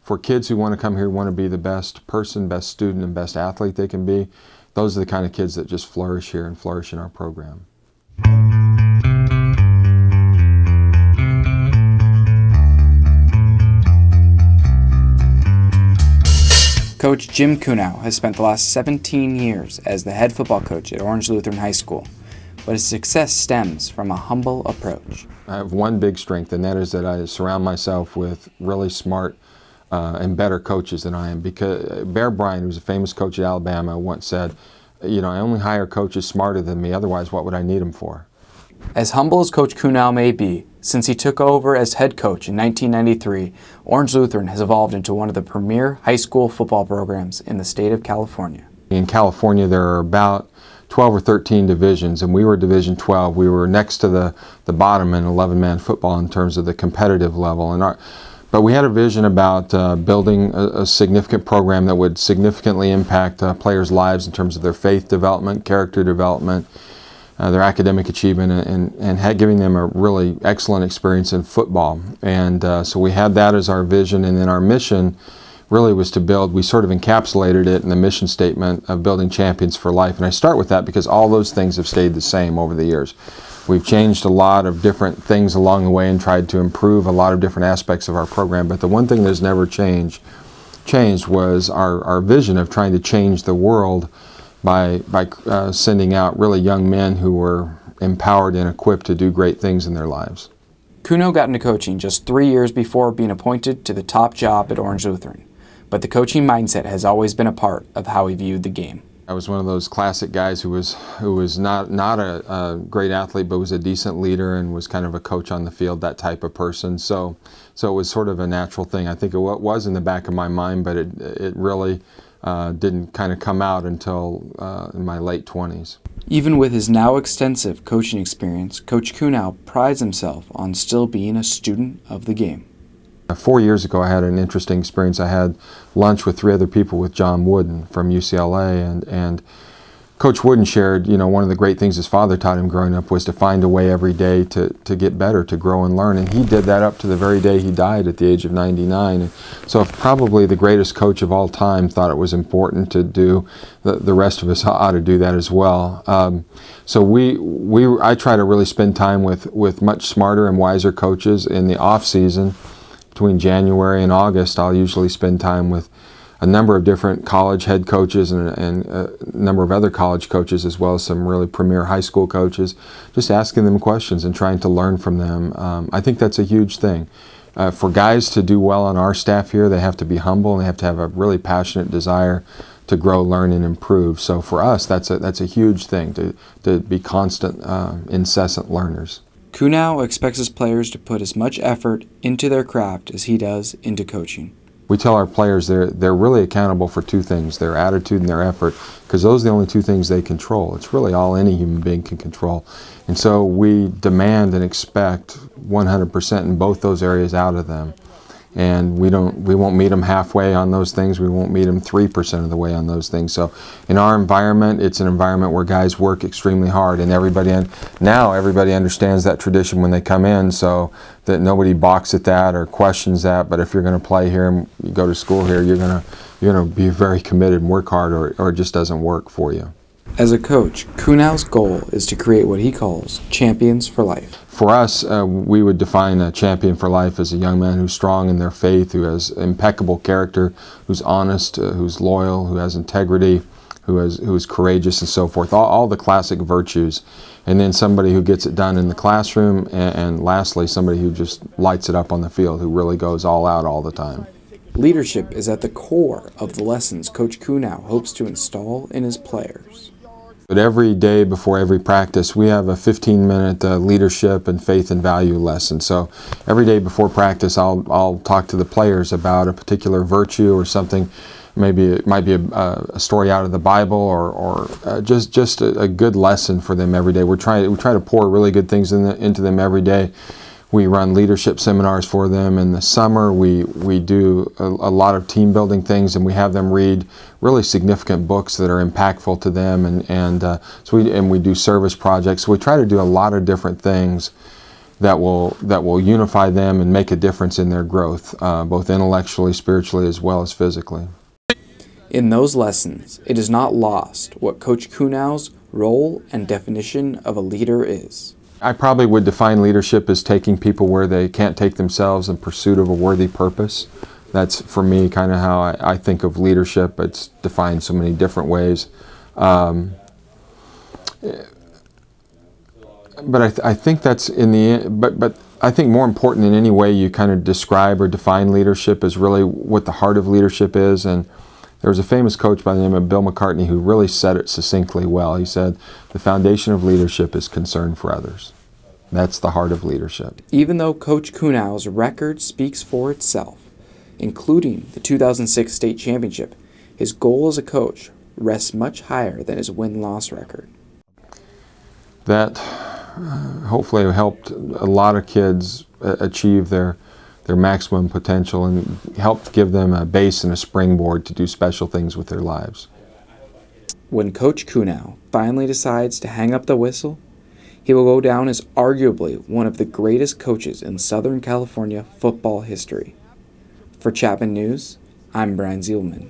for kids who want to come here, want to be the best person, best student, and best athlete they can be, those are the kind of kids that just flourish here and flourish in our program. Coach Jim Kunau has spent the last 17 years as the head football coach at Orange Lutheran High School, but his success stems from a humble approach. I have one big strength, and that is that I surround myself with really smart and better coaches than I am. Because Bear Bryant, who's a famous coach at Alabama, once said, you know, I only hire coaches smarter than me, otherwise what would I need them for? As humble as Coach Kunau may be, since he took over as head coach in 1993, Orange Lutheran has evolved into one of the premier high school football programs in the state of California. In California, there are about 12 or 13 divisions, and we were Division 12. We were next to the bottom in 11-man football in terms of the competitive level. But we had a vision about building a significant program that would significantly impact players' lives in terms of their faith development, character development, their academic achievement, and giving them a really excellent experience in football. And so we had that as our vision, and then our mission really was to build, we sort of encapsulated it in the mission statement of building champions for life. And I start with that because all those things have stayed the same over the years. We've changed a lot of different things along the way and tried to improve a lot of different aspects of our program, but the one thing that's never changed was our vision of trying to change the world by sending out really young men who were empowered and equipped to do great things in their lives. Kunau got into coaching just 3 years before being appointed to the top job at Orange Lutheran, but the coaching mindset has always been a part of how he viewed the game. I was one of those classic guys who was not a great athlete, but was a decent leader and was kind of a coach on the field, that type of person. So it was sort of a natural thing. I think it was in the back of my mind, but it really didn't kind of come out until in my late 20s. Even with his now extensive coaching experience, Coach Kunau prides himself on still being a student of the game. 4 years ago, I had an interesting experience. I had lunch with 3 other people with John Wooden from UCLA, and Coach Wooden shared, you know, one of the great things his father taught him growing up was to find a way every day to get better, to grow and learn, and he did that up to the very day he died at the age of 99. And so if probably the greatest coach of all time thought it was important to do, the rest of us ought to do that as well. So I try to really spend time with much smarter and wiser coaches in the off season. Between January and August, I'll usually spend time with a number of different college head coaches and a number of other college coaches, as well as some really premier high school coaches, just asking them questions and trying to learn from them. I think that's a huge thing. For guys to do well on our staff here, they have to be humble and they have to have a really passionate desire to grow, learn, and improve. So for us, that's a huge thing, to be constant, incessant learners. Kunau expects his players to put as much effort into their craft as he does into coaching. We tell our players they're really accountable for 2 things, their attitude and their effort, because those are the only 2 things they control. It's really all any human being can control. And so we demand and expect 100% in both those areas out of them. And we won't meet them halfway on those things. We won't meet them 3% of the way on those things. So in our environment, it's an environment where guys work extremely hard, and now everybody understands that tradition when they come in, so that nobody balks at that or questions that. But if you're going to play here and you go to school here, you're going to be very committed and work hard, or it just doesn't work for you. As a coach, Kunau's goal is to create what he calls champions for life. For us, we would define a champion for life as a young man who's strong in their faith, who has impeccable character, who's honest, who's loyal, who has integrity, who is courageous, and so forth. All the classic virtues. And then somebody who gets it done in the classroom, and lastly, somebody who just lights it up on the field, who really goes all out all the time. Leadership is at the core of the lessons Coach Kunau hopes to install in his players. But every day before every practice, we have a 15-minute leadership and faith and value lesson. So every day before practice, I'll talk to the players about a particular virtue or something. Maybe it might be a story out of the Bible, or just a good lesson for them every day. We try to pour really good things into them every day. We run leadership seminars for them. In the summer, we do a lot of team building things, and we have them read really significant books that are impactful to them, and we do service projects. So we try to do a lot of different things that will unify them and make a difference in their growth, both intellectually, spiritually, as well as physically. In those lessons, it is not lost what Coach Kunau's role and definition of a leader is. I probably would define leadership as taking people where they can't take themselves in pursuit of a worthy purpose. That's, for me, kind of how I think of leadership. It's defined so many different ways. But I think that's in the but I think more important in any way you kind of describe or define leadership is really what the heart of leadership is. And there was a famous coach by the name of Bill McCartney who really said it succinctly well. He said, "The foundation of leadership is concern for others." That's the heart of leadership. Even though Coach Kunau's record speaks for itself, including the 2006 state championship, his goal as a coach rests much higher than his win-loss record. That hopefully helped a lot of kids achieve their maximum potential and helped give them a base and a springboard to do special things with their lives. When Coach Kunau finally decides to hang up the whistle, he will go down as arguably one of the greatest coaches in Southern California football history. For Chapman News, I'm Bryan Ziebelman.